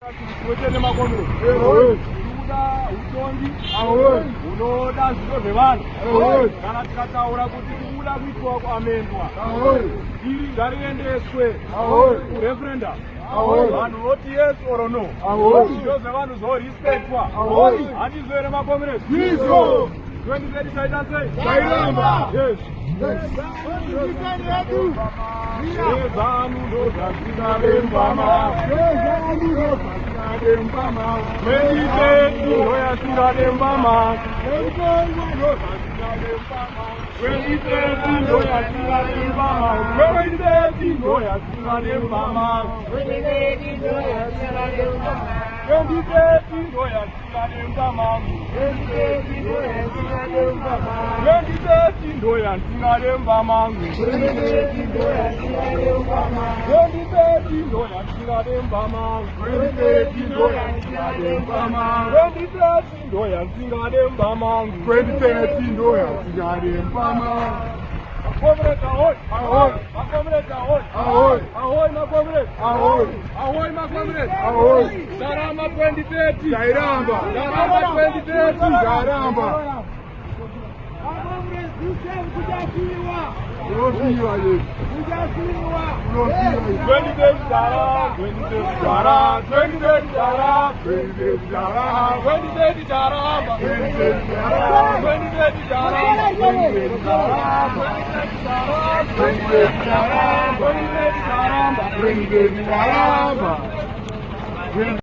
Kuwetene makomo. Unoda utongi. Unoda zviro zvevanhu. Kana tikataura kuti kubuda kuitwa kuamendwa. Iri ngariendeswe kureferendum. Vanhu voti yes or no. Zviro zvevanhu zvorespectwa. Handizvo here makomeresi? 2030 taita sei? Tairamba. Yes. Vezanu ndozvasina vembama. 2030 ndoyasina vembama. 2030 ndoyasina vembama. 2030 ndoyasina vembama. 2030 ndoyasina vembama. 2030 ndoyasina vembama. 2030 ndoyasina vembama. 2030 ndoyasina vembama. 2030 ndoyasina vembama. 2030 ndoyasina vembama. 2030 ndoyasina vembama. 2030 ndoyasina vembama. 2030 ndoyasina vembama. Comrades, ahoy! Ahoy! My comrades, ahoy! Ahoy! Ahoy, my comrades! Ahoy! Ahoy, my comrades! Ahoy! Darama 2030! Darama! Darama 2030! Darama! Comrades, kujasiwa! Kujasiwa, yes! Kujasiwa! 2030 Darama! 2030 Darama! 2030 Darama! 2030 Darama! 2030 Darama! 2030 Darama! 2030 Darama! 2030 Darama! 2030 Darama!